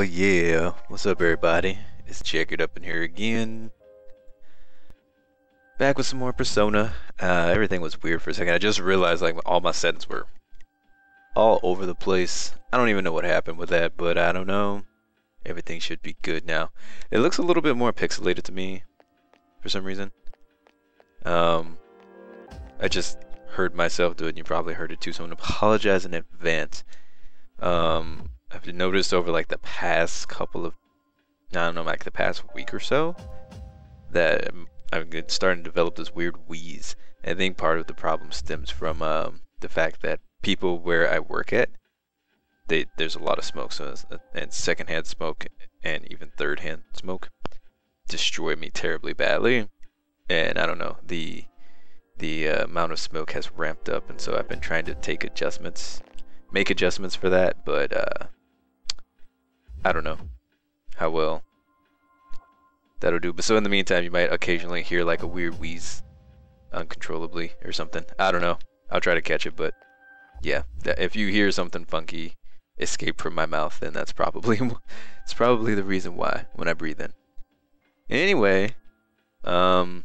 Oh yeah, what's up everybody? It's Jeggerd up in here again. Back with some more Persona. Everything was weird for a second. I just realized like all my settings were all over the place. I don't even know what happened with that, but I don't know. Everything should be good now. It looks a little bit more pixelated to me for some reason. I just heard myself do it and you probably heard it too, so I'm gonna apologize in advance. I've noticed over like the past couple of, I don't know, like the past week or so, that I'm starting to develop this weird wheeze. I think part of the problem stems from the fact that people where I work at, there's a lot of smoke, so and secondhand smoke and even third-hand smoke destroy me terribly badly. And I don't know, the amount of smoke has ramped up, and so I've been trying to make adjustments for that, but I don't know how well that'll do. But so in the meantime, you might occasionally hear like a weird wheeze uncontrollably or something. I don't know. I'll try to catch it, but yeah, if you hear something funky escape from my mouth, then that's probably the reason why when I breathe in. Anyway, I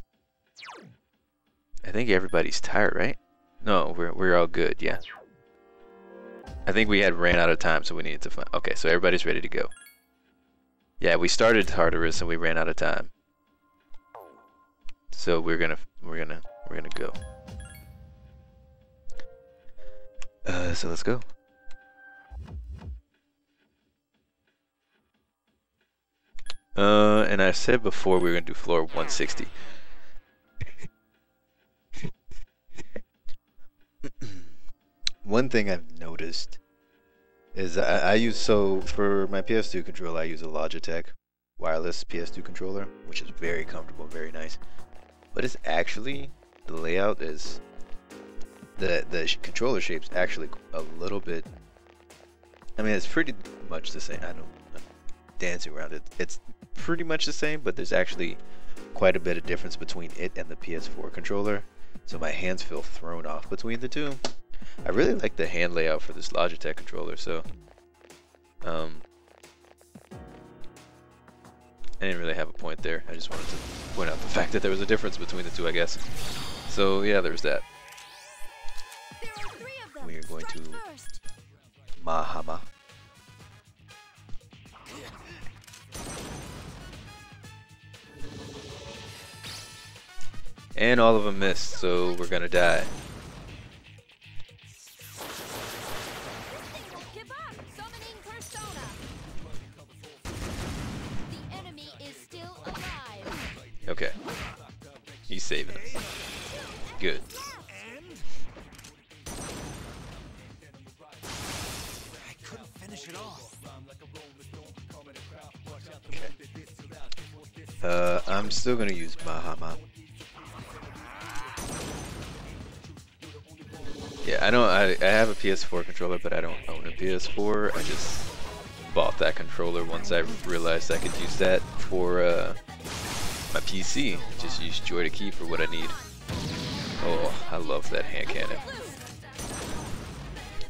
think everybody's tired, right? No, we're all good. Yeah. I think we had ran out of time, so we needed to find. Okay, so everybody's ready to go. Yeah, we started Tartarus and we ran out of time, so we're gonna go. So let's go. And I said before we were gonna do floor 160. One thing I've noticed is I use, so for my PS2 controller, I use a Logitech wireless PS2 controller, which is very comfortable, very nice. But it's actually, the layout is, the controller shape's actually a little bit, I mean, it's pretty much the same. I'm dancing around it. It's pretty much the same, but there's actually quite a bit of difference between it and the PS4 controller. So my hands feel thrown off between the two. I really like the hand layout for this Logitech controller, so I didn't really have a point there. I just wanted to point out the fact that there was a difference between the two, I guess. So yeah, there's that. We are going to Mahama. And all of them missed, so we're gonna die. Okay. He's saving us. Good. Okay. I'm still gonna use Mahama. Yeah, I have a PS4 controller, but I don't own a PS4. I just bought that controller once I realized I could use that for my PC. Just use Joy to Key for what I need. Oh, I love that hand cannon.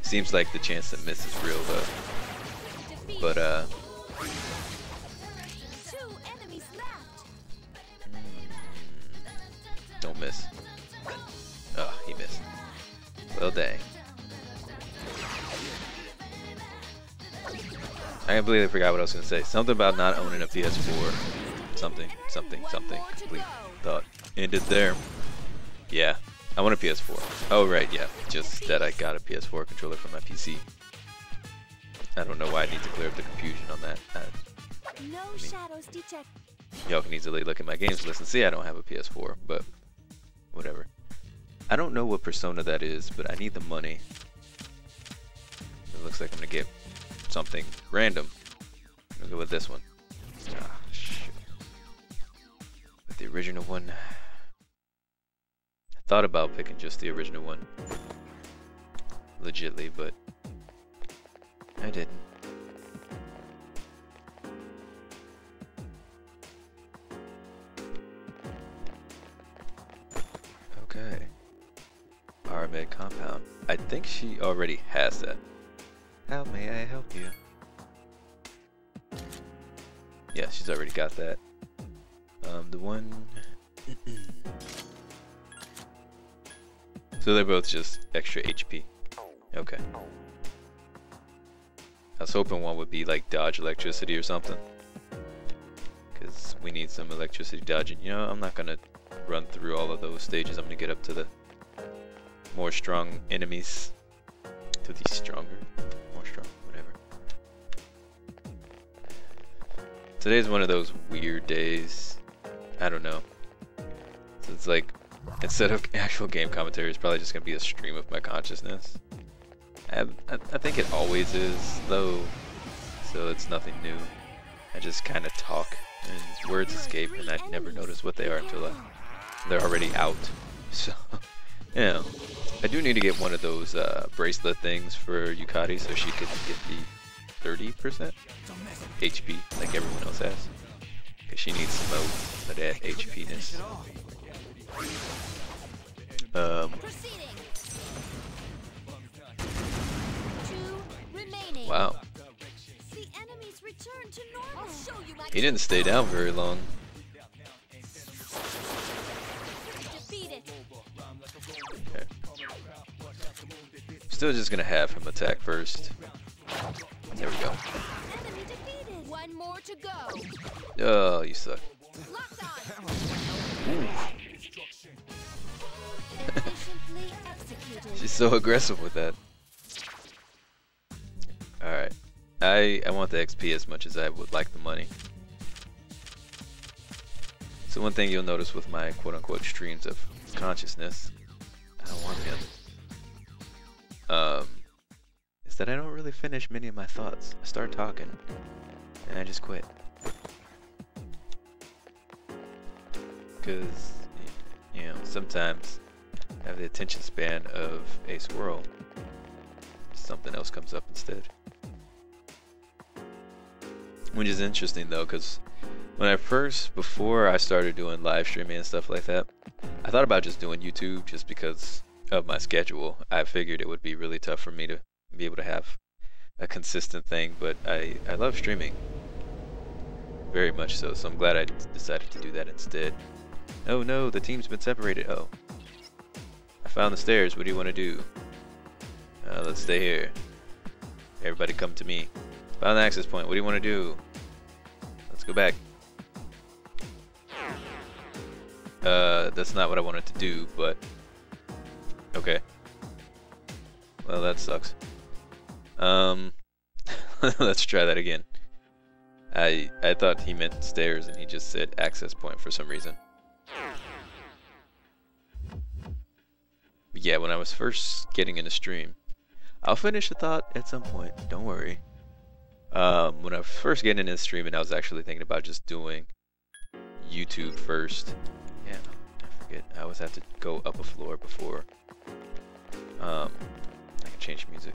Seems like the chance to miss is real though. But don't miss. Oh, he missed. Well, dang. I can't believe I forgot what I was gonna say. Something about not owning a PS4. Something. Complete thought ended there. Yeah, I want a PS4. Oh right, yeah. Just that I got a PS4 controller for my PC. I don't know why I need to clear up the confusion on that. No shadows detect. Y'all can easily look at my games list and see I don't have a PS4, but whatever. I don't know what Persona that is, but I need the money. It looks like I'm gonna get something random. I'm gonna go with this one. Ah, shit. With the original one. I thought about picking just the original one. Legitly, but I didn't. Okay. Aramid compound. I think she already has that. How may I help you? Yeah, she's already got that. The one. So they're both just extra HP. Okay. I was hoping one would be like dodge electricity or something, because we need some electricity dodging. You know, I'm not gonna run through all of those stages. I'm gonna get up to the more strong enemies. To the stronger, more strong, whatever. Today's one of those weird days. I don't know. So it's like, instead of actual game commentary, it's probably just gonna be a stream of my consciousness. I think it always is, though, so it's nothing new. I just kind of talk, and words escape, and I never notice what they are until they're already out. So, you know, I do need to get one of those bracelet things for Yukari so she can get the 30% HP like everyone else has. Because she needs some of that HP-ness. Wow. The enemies return to normal. I'll show you my He didn't stay down very long. defeat it. Okay. Still just gonna have him attack first. There we go. Enemy defeated. One more to go. Oh, you suck. Locked on. Ooh. Efficiently executed. She's so aggressive with that. Alright. I want the XP as much as I would like the money. So one thing you'll notice with my quote-unquote streams of consciousness, I don't want him, is that I don't really finish many of my thoughts. I start talking, and I just quit. Because, you know, sometimes I have the attention span of a squirrel. Something else comes up instead. Which is interesting though, because when before I started doing live streaming and stuff like that, I thought about just doing YouTube just because of my schedule. I figured it would be really tough for me to be able to have a consistent thing, but I love streaming. Very much so, so I'm glad I decided to do that instead. Oh no, the team's been separated. Oh. I found the stairs, what do you want to do? Let's stay here. Everybody come to me. Found the access point, what do you want to do? Let's go back. That's not what I wanted to do, but okay. Well, that sucks. Let's try that again. I thought he meant stairs and he just said access point for some reason. But yeah, when I was first getting into stream, I'll finish the thought at some point, don't worry. When I was first getting into streaming, I was actually thinking about just doing YouTube first. Yeah, I forget. I always have to go up a floor before I can change music.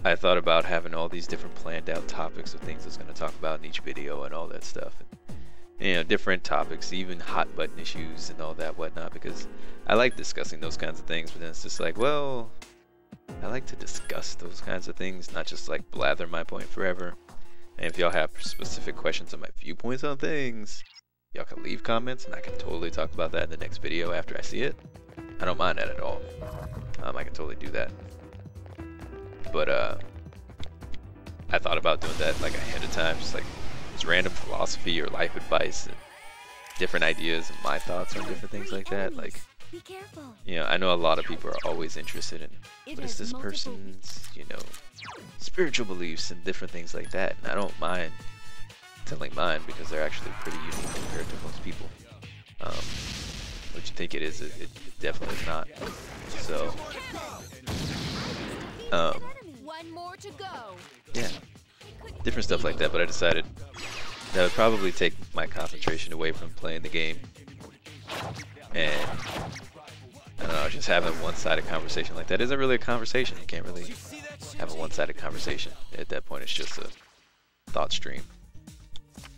I thought about having all these different planned out topics of things I was going to talk about in each video and all that stuff. And, you know, different topics, even hot button issues and all that whatnot, because I like discussing those kinds of things, but then it's just like, well, I like to discuss those kinds of things, not just like blather my point forever. And if y'all have specific questions on my viewpoints on things, y'all can leave comments and I can totally talk about that in the next video after I see it. I don't mind that at all. I can totally do that. But I thought about doing that like ahead of time, just like just random philosophy or life advice and different ideas and my thoughts on different things like that. Like, Be careful. you know, I know a lot of people are always interested in what is this person's, you know, spiritual beliefs and different things like that. And I don't mind telling mine because they're actually pretty unique compared to most people. What you think it is, it definitely is not. So, One more to go. yeah, different stuff like that. But I decided that would probably take my concentration away from playing the game. And I don't know, just having a one-sided conversation like that isn't really a conversation. You can't really have a one-sided conversation. At that point, it's just a thought stream.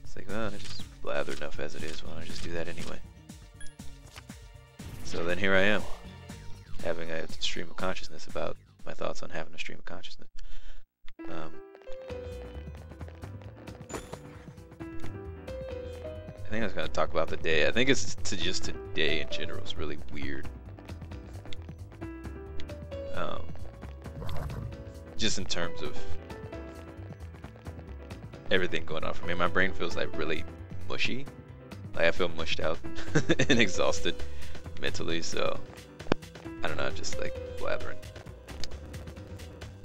It's like, well, I just blather enough as it is. Why don't I just do that anyway? So then here I am, having a stream of consciousness about my thoughts on having a stream of consciousness. think I was gonna talk about the day. I think it's just today in general is really weird. Just in terms of everything going on for me. My brain feels like really mushy. Like I feel mushed out and exhausted mentally, so I don't know, I'm just like blathering.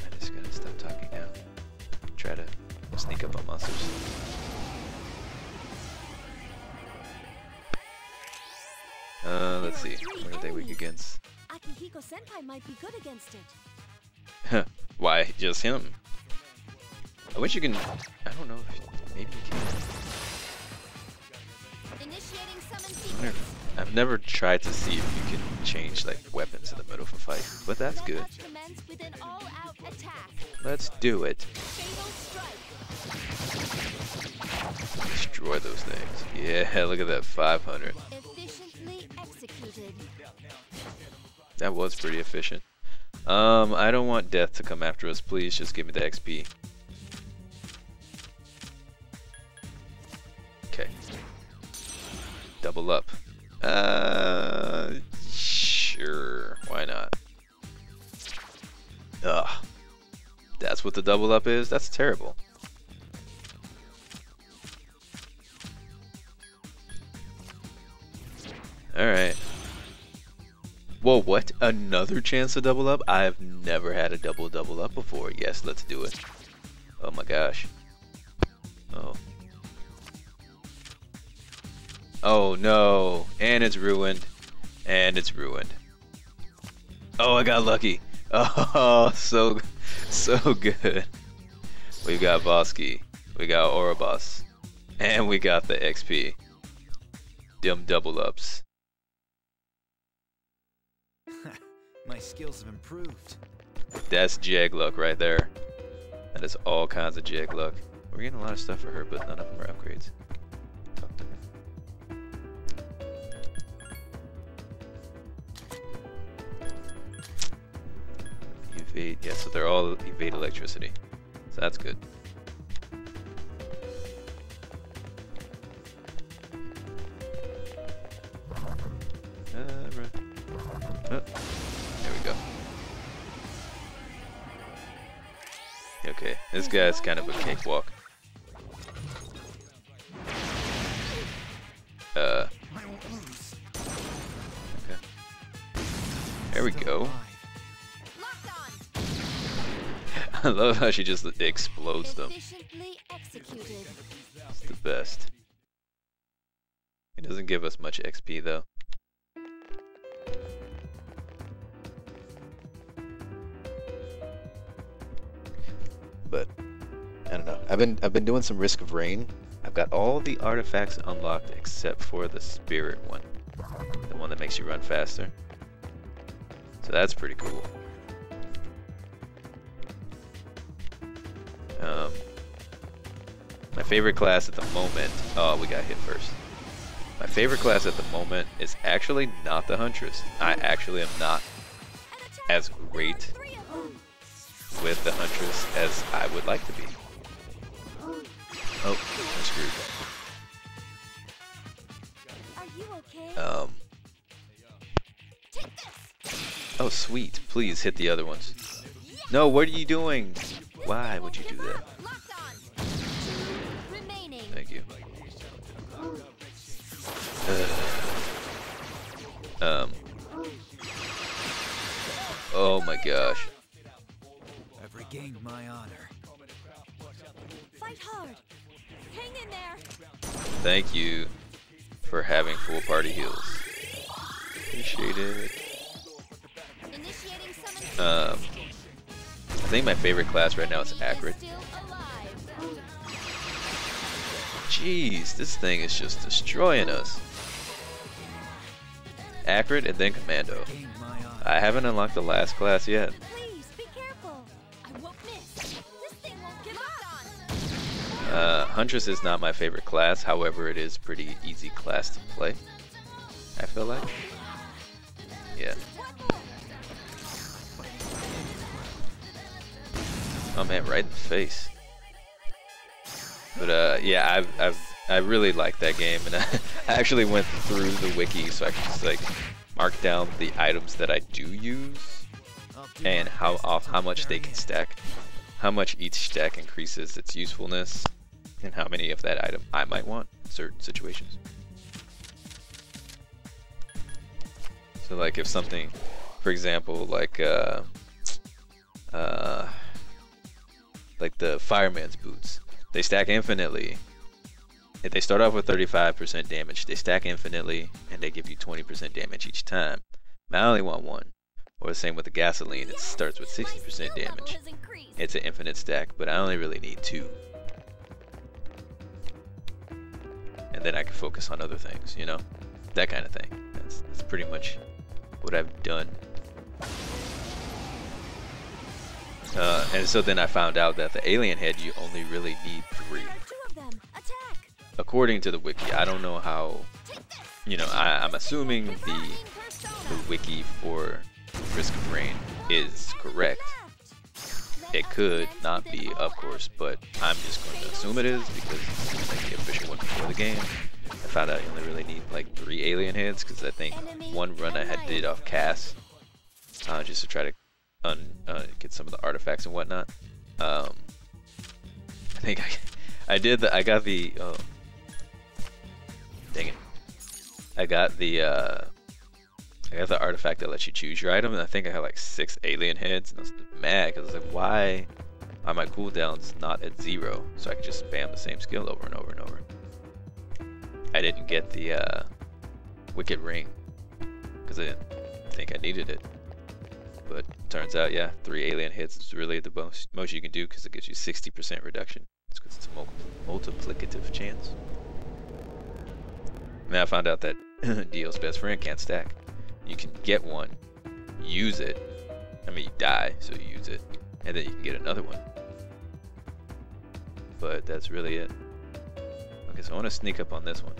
I'm just gonna stop talking now. Try to sneak up on monsters. Let's see. What are they weak against? Akihiko Senpai might be good against it. Why just him? I wish you can. I don't know if maybe you can. Initiating summon sequence. I've never tried to see if you can change like weapons in the middle of a fight, but that's good. With an all-out attack. Let's do it. Fatal strike. Destroy those things. Yeah, look at that 500. Efficiently executed. That was pretty efficient. I don't want death to come after us. Please just give me the XP. Okay. Double up. Sure. Why not? Ugh. That's what the double up is? That's terrible. Alright. Whoa, what? Another chance to double up? I've never had a double up before. Yes, let's do it. Oh my gosh. Oh. Oh no. And it's ruined. And it's ruined. Oh, I got lucky. Oh, so good. We got Bosky. We got Ouroboros. And we got the XP. Them double ups. My skills have improved. That's Jeggerd luck right there. That is all kinds of Jeggerd luck. We're getting a lot of stuff for her, but none of them are upgrades. Talk to her. Evade, yeah, so they're all evade electricity. So that's good. Right. Oh. There we go. Okay, this guy's kind of a cakewalk. Okay. There we go. I love how she just explodes them. It's the best. It doesn't give us much XP though. But I don't know. I've been doing some Risk of Rain. I've got all the artifacts unlocked except for the spirit one, the one that makes you run faster. So that's pretty cool. My favorite class at the moment. Oh, we got hit first. My favorite class at the moment is actually not the Huntress. I actually am not as great with the Huntress as I would like to be. Oh, I'm screwed. Are you okay? Take this. Oh, sweet. Please hit the other ones. No, what are you doing? Why would you do that? Locked on. Remaining. Thank you. Oh my gosh. I've regained my honor. Fight hard. Hang in there. Thank you for having full party heals. Appreciate it. Initiating summon. I think my favorite class right now is Jeggerd. Still alive. Jeez, this thing is just destroying us. Jeggerd and then Commando. Gained my honor. I haven't unlocked the last class yet. Please be careful. I won't miss. This thing won't give up. Huntress is not my favorite class, however it is pretty easy class to play, I feel like. Yeah. Oh man, right in the face. But yeah, I really like that game, and I actually went through the wiki so I could just like mark down the items that I do use and how much they can stack, how much each stack increases its usefulness, and how many of that item I might want in certain situations. So like if something, for example, like the fireman's boots, they stack infinitely. If they start off with 35% damage, they stack infinitely, and they give you 20% damage each time. I only want one. Or the same with the gasoline, it starts with 60% damage. It's an infinite stack, but I only really need 2. And then I can focus on other things, you know? That kind of thing. That's pretty much what I've done. And so then I found out that the alien head, you only really need 3. According to the wiki. I don't know how, you know, I'm assuming the wiki for Risk of Rain is correct. It could not be, of course, but I'm just going to assume it is because it's like the official one before the game. I found out you only really need like 3 alien heads because I think one run I had did off Cass, just to try to get some of the artifacts and whatnot. I think I got the dang it. I got the artifact that lets you choose your item, and I think I had like 6 alien heads, and I was mad because I was like, why are my cooldowns not at 0? So I could just spam the same skill over and over and over. I didn't get the Wicked Ring because I didn't think I needed it. But turns out, yeah, 3 alien hits is really the most you can do because it gives you 60% reduction. It's because it's a multiplicative chance. Now I found out that Dio's best friend can't stack. You can get one, use it. I mean, you die, so you use it, and then you can get another one. But that's really it. Okay, so I want to sneak up on this one.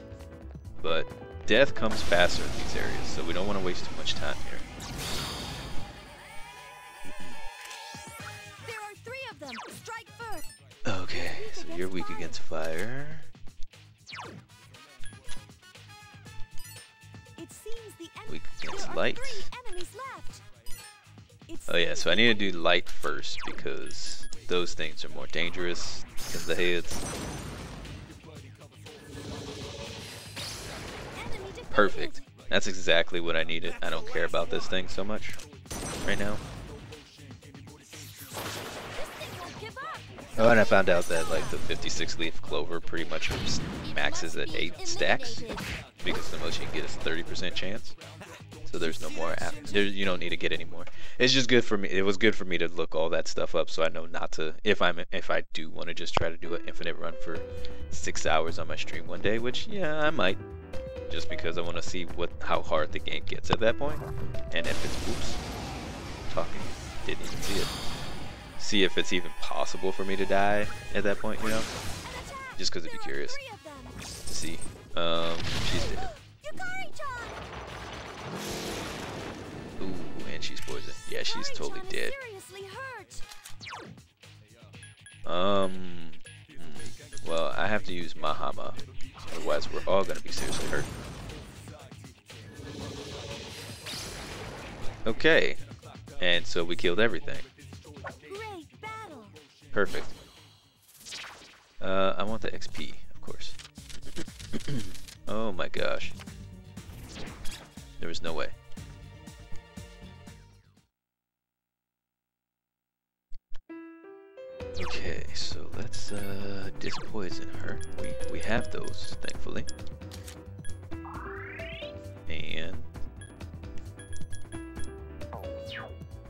But death comes faster in these areas, so we don't want to waste too much time here. There are 3 of them. Strike first. Okay, so you're weak against fire. It seems the Weak against light. 3 enemies left. Oh yeah, so I need to do light first because those things are more dangerous than the heads. Perfect. That's exactly what I needed. I don't care about this thing so much right now. Oh, and I found out that like the 56 leaf clover pretty much maxes at 8 stacks because the most you can get is 30% chance. So there's no more you don't need to get any more. It's just good for me. It was good for me to look all that stuff up so I know not to, if I do want to just try to do an infinite run for 6 hours on my stream one day, which yeah, I might, just because I want to see how hard the game gets at that point. And if it's oops, talking, didn't even see it. See if it's even possible for me to die at that point, you know? Just because I'd be curious to see. She's dead. Ooh, and she's poisoned. Yeah, she's totally dead. Well, I have to use Mahama. Otherwise, we're all gonna be seriously hurt. Okay. And so we killed everything. Perfect. I want the XP, of course. Oh my gosh. There was no way. Okay, so let's dispoison her. We have those, thankfully. And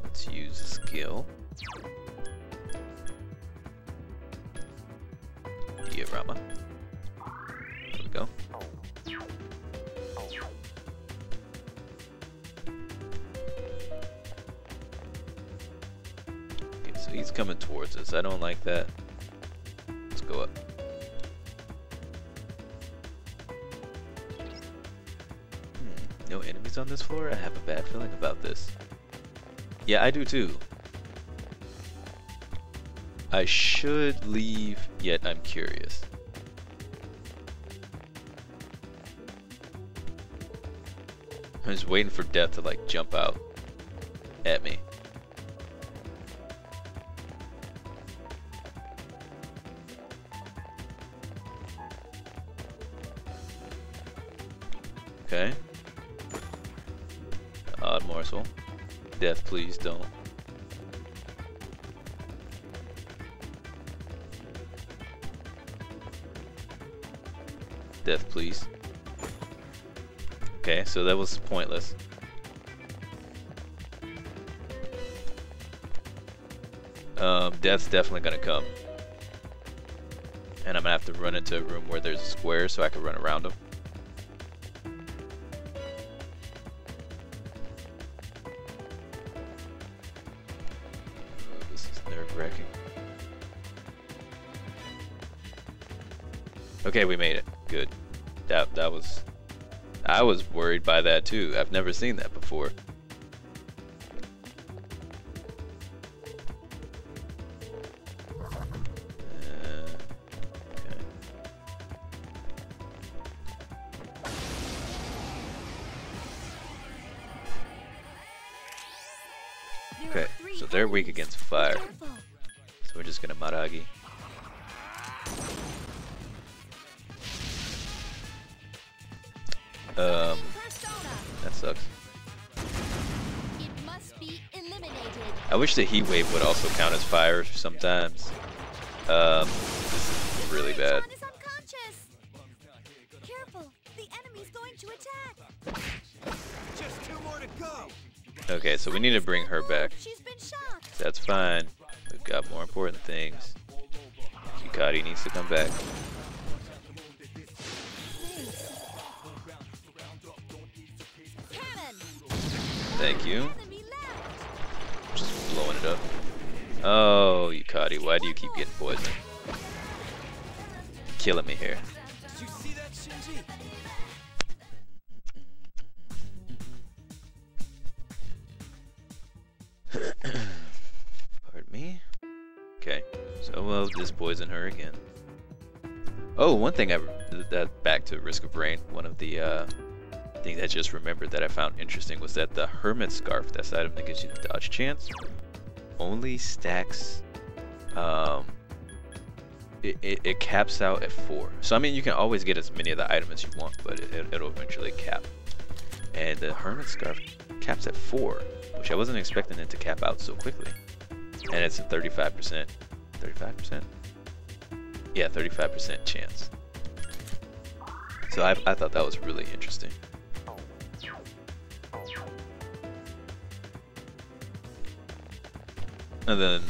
let's use a skill. Diorama. There we go. Okay, so he's coming towards us. I don't like that. Let's go up. No enemies on this floor? I have a bad feeling about this. Yeah, I do too. I should leave, yet I'm curious. I'm just waiting for death to like jump out at me. Okay. Odd morsel. Death, please don't. Death, please. Okay, so that was pointless. Death's definitely gonna come. And I'm gonna have to run into a room where there's a square so I can run around him. Oh, this is nerve-wracking. Okay, we made it. Good. That was... I was worried by that too. I've never seen that before. Okay, so they're weak against fire. So we're just gonna Maragi. That sucks. It must be eliminated. I wish the heat wave would also count as fire sometimes. This is really bad. Is unconscious. Careful, the enemy's going to attack. Just 2 more to go. Okay, so we need to bring her back. She's been shot. That's fine. We've got more important things. Yukari needs to come back. Cannon. Thank you. Enemy left. Just blowing it up. Oh, Yukari, why do you keep getting poisoned? Killing me here. Did you see that, Shinji? Pardon me. Okay, so we'll just poison her again. Oh, one thing that back to Risk of Rain, one of the things I just remembered that I found interesting was that the Hermit Scarf, that's the item that gives you the dodge chance, only stacks, it caps out at 4. So I mean, you can always get as many of the items as you want, but it'll eventually cap. And the Hermit Scarf caps at 4, which I wasn't expecting it to cap out so quickly. And it's a 35%. 35%? Yeah, 35% chance. So I thought that was really interesting. And then,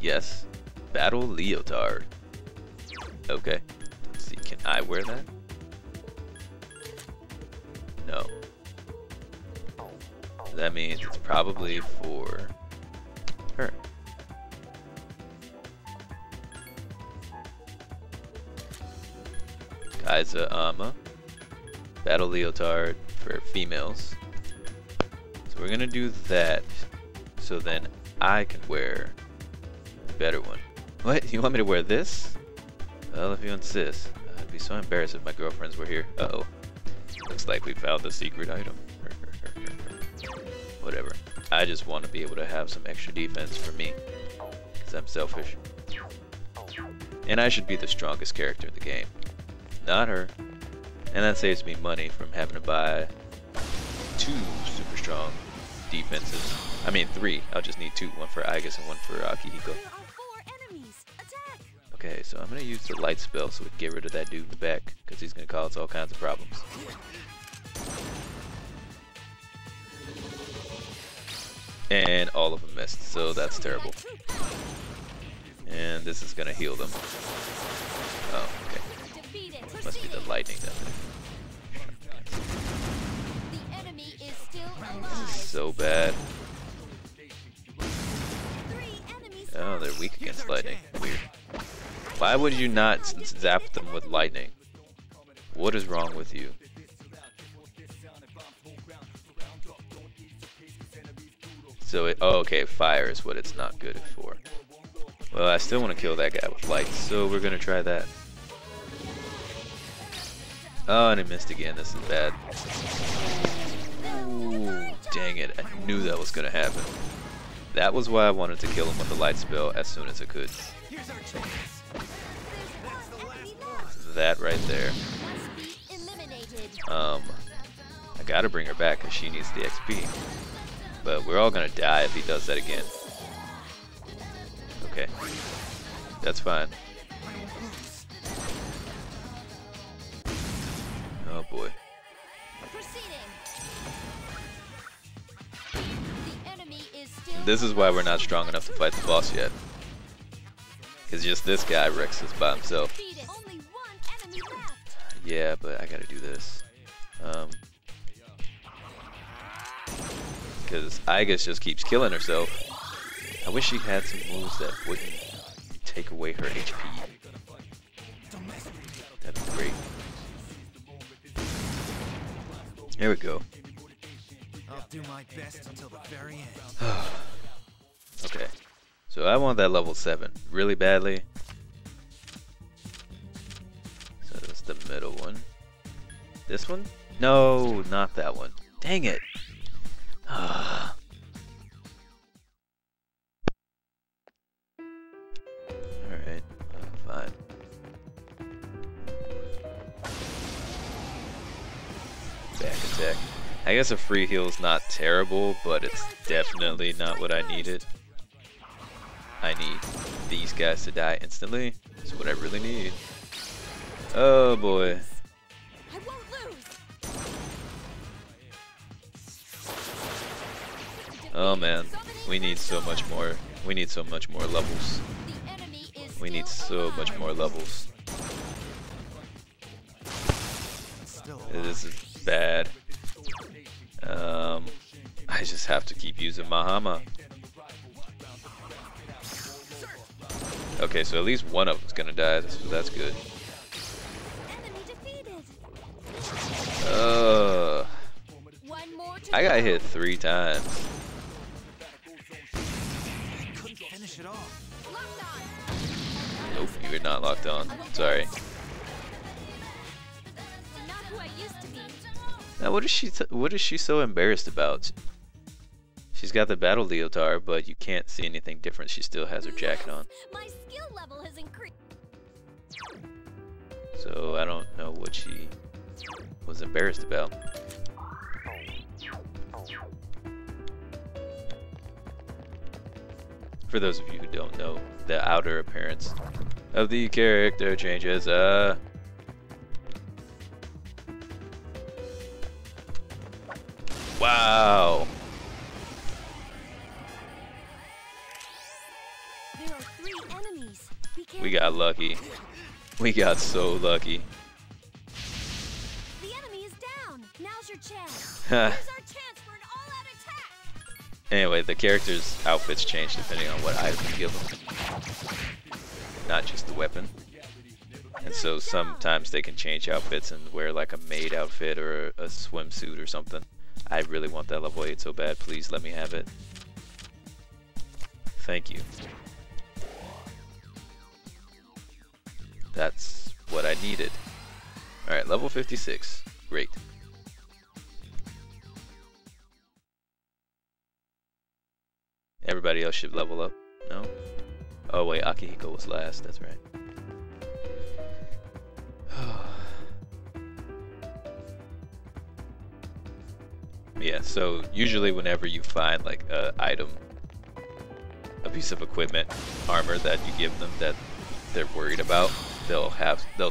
yes, Battle Leotard. Okay, let's see, can I wear that? No. That means it's probably for her. Kaiser Ama. Battle Leotard for females. So we're gonna do that, so then I can wear the better one. What? You want me to wear this? Well, if you insist. I'd be so embarrassed if my girlfriends were here. Uh-oh. Looks like we found the secret item. Whatever. I just want to be able to have some extra defense for me, because I'm selfish. And I should be the strongest character in the game, not her. And that saves me money from having to buy 2 super strong defenses. I mean 3. I'll just need 2. One for Aigis and one for Akihiko. There are 4 enemies. Attack. Okay, so I'm going to use the light spell so we can get rid of that dude in the back, because he's going to cause all kinds of problems. And all of them missed, so that's terrible. And this is going to heal them. Oh, okay. Must be the lightning then. The enemy is still This alive. is so bad. 3 enemies. Oh, they're weak against lightning. Weird. Why would you not zap them with lightning? What is wrong with you? So oh, okay, fire is what it's not good for. Well, I still want to kill that guy with light, so we're gonna try that. Oh, and I missed again. This is bad. Ooh, dang it. I knew that was going to happen. That was why I wanted to kill him with the light spell as soon as I could. Here's our chance. That's the last one. That right there. Must be eliminated. I gotta bring her back because she needs the XP. But we're all gonna die if he does that again. Okay. That's fine. Oh boy. Proceeding. The enemy is still. This is why we're not strong enough to fight the boss yet. Because just this guy wrecks us by himself. Defeated. Only one enemy left. Yeah, but I gotta do this. Because Igus just keeps killing herself. I wish she had some moves that wouldn't take away her HP. That'd be great. Here we go. I'll do my best until the very end. Okay. So I want that level 7 really badly. So that's the middle one. This one? No, not that one. Dang it. Alright, fine. Back attack. I guess a free heal is not terrible, but it's definitely not what I needed. I need these guys to die instantly. That's what I really need. Oh boy. I won't lose. Oh man. We need so much more. We need so much more levels. The enemy is We need still so much alive. more levels. Still This is bad. I just have to keep using Mahama. Okay, so at least one of them's gonna die. That's good. Enemy defeated. One more to I got go. hit 3 times. I couldn't finish it off. Locked on. Nope, you were not locked on. Sorry. Not who I used to be. Now, what is she so embarrassed about? She's got the battle leotard, but you can't see anything different. She still has her jacket on. My skill level has increased. So I don't know what she was embarrassed about. For those of you who don't know, the outer appearance of the character changes. Wow. There are 3 enemies. Be careful. We got lucky. We got so lucky. The enemy is down. Now's your chance. Ha. Here's our chance for an all-out attack. Anyway, the characters' outfits change depending on what item you give them. Not just the weapon. And so sometimes they can change outfits and wear like a maid outfit or a swimsuit or something. I really want that level 8 so bad. Please let me have it. Thank you. That's what I needed. Alright, level 56. Great. Everybody else should level up. No? Oh wait, Akihiko was last. That's right. Yeah, so usually whenever you find like a item, a piece of equipment, armor that you give them that they're worried about, they'll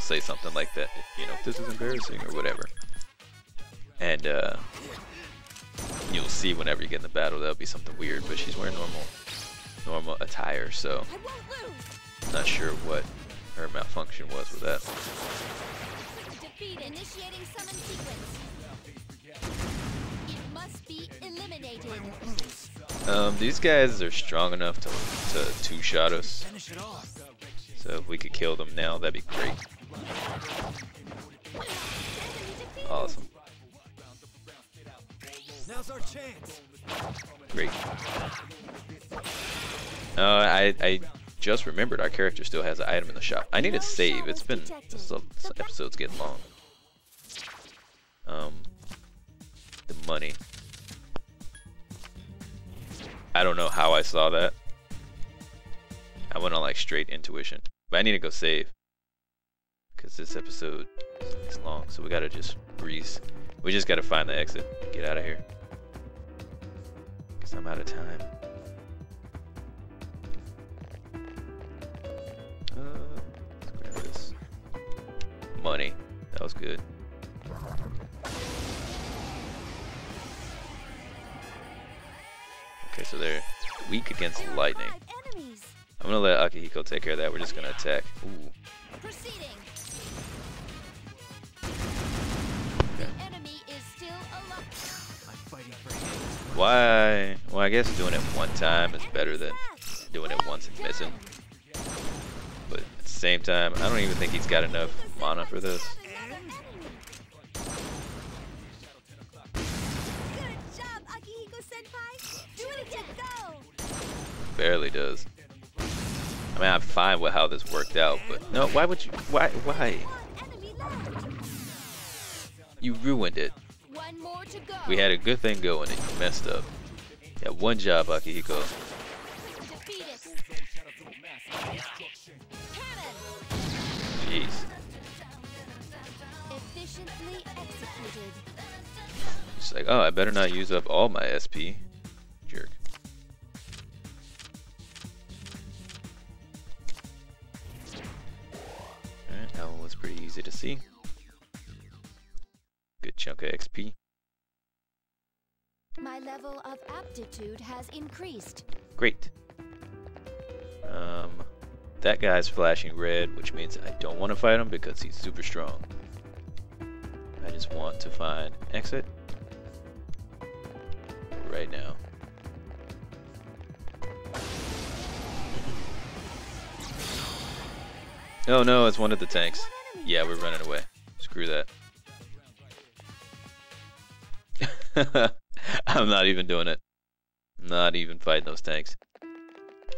say something like that, you know, this is embarrassing or whatever. And you'll see whenever you get in the battle there'll be something weird, but she's wearing normal attire, so I won't lose. I'm not sure what her malfunction was with that. Defeat initiating summon sequence. It must be eliminated. These guys are strong enough to two-shot us, Finish it off. so if we could kill them now, that'd be great. Enemy defeated. Awesome. Now's our chance. Great. I just remembered our character still has an item in the shop. I need to save. It's been this episode's getting long. the money. I don't know how I saw that. I went on like straight intuition. But I need to go save. Because this episode is long, so we gotta just breeze. We just gotta find the exit and get out of here. Because I'm out of time. Let's grab this. Money. That was good. Okay, so they're weak against lightning. I'm gonna let Akihiko take care of that. We're just gonna attack. Ooh. Proceeding. Okay. The enemy is still alive. I'm fighting for you. Why? Well, I guess doing it one time is better than doing it once and missing. But at the same time, I don't even think he's got enough mana for this. Good job, Akihiko-senpai. Do it again. Go. Barely does. I mean, I'm fine with how this worked out, but no, why would you? Why? One enemy left. You ruined it. One more to go. We had a good thing going and you messed up. Yeah, one job, Akihiko. Defeat it. Cannon. Jeez. Efficiently executed. It's like, oh, I better not use up all my SP. Jerk. Alright, that one was pretty easy to see. Good chunk of XP. My level of aptitude has increased. Great. That guy's flashing red, which means I don't want to fight him because he's super strong. I just want to find exit right now. Oh no, it's one of the tanks. Yeah, we're running away. Screw that. I'm not even doing it. Not even fighting those tanks.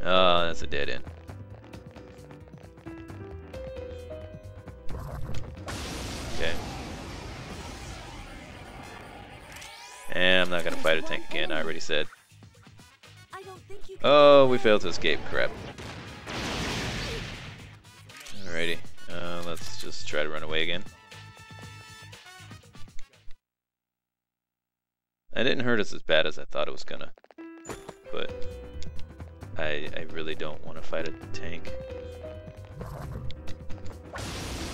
Oh, that's a dead end. Okay. And I'm not gonna fight a tank again, I already said. I don't think you Oh, we failed to escape. Crap. Alrighty. Let's just try to run away again. It didn't hurt us as bad as I thought it was gonna. But I really don't want to fight a tank.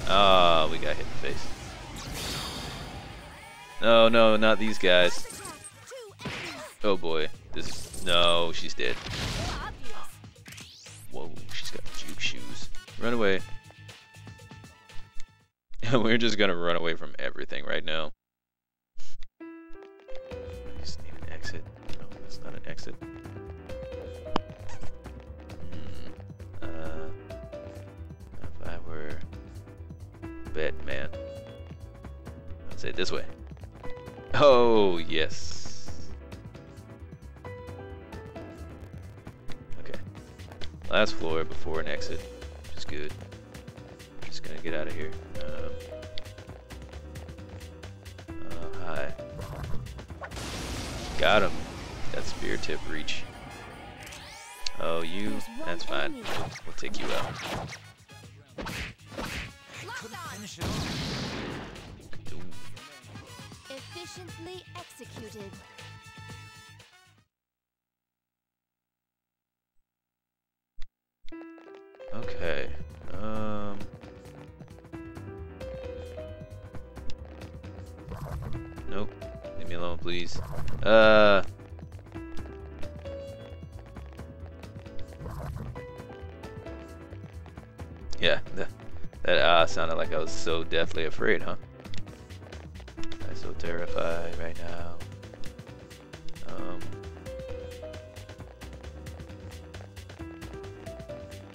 Ah, we got hit in the face. No, no, not these guys. Oh boy. This. No, she's dead. Whoa, she's got juke shoes. Run away. We're just gonna run away from everything right now. I just need an exit. No, that's not an exit. If I were betting man, I'd say this way. Oh, yes. Okay. Last floor before an exit, which is good. Just gonna get out of here. Hi. Got him. That spear tip reach. Oh, you? That's fine. We'll take you out. Finish it off. efficiently executed. Okay. Nope. Leave me alone, please. Yeah, that sounded like I was so deathly afraid, huh? I'm so terrified right now.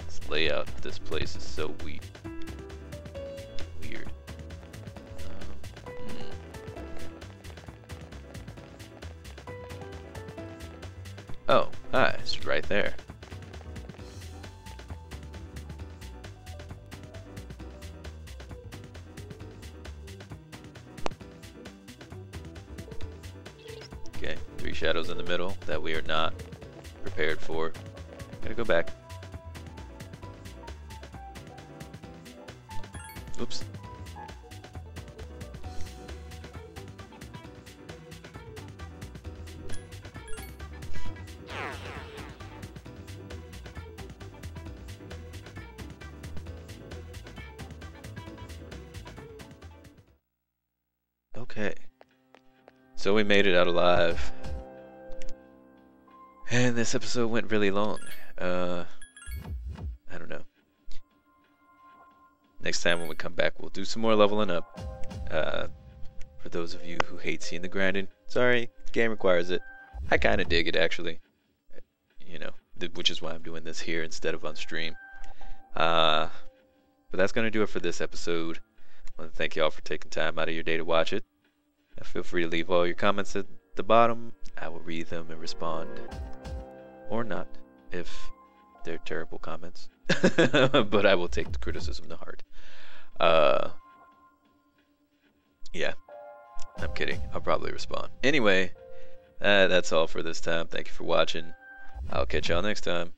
This layout of this place is so weird. Oh, hi, it's right there. Okay, 3 shadows in the middle that we are not prepared for. Gotta go back. Oops. Okay. So we made it out alive. And this episode went really long. I don't know. Next time when we come back, we'll do some more leveling up. For those of you who hate seeing the grinding, sorry, game requires it. I kind of dig it, actually. You know, which is why I'm doing this here instead of on stream. But that's going to do it for this episode. I want to thank you all for taking time out of your day to watch it. Feel free to leave all your comments at the bottom. I will read them and respond. Or not, if they're terrible comments. But I will take the criticism to heart. Yeah, I'm kidding. I'll probably respond. Anyway, that's all for this time. Thank you for watching. I'll catch y'all next time.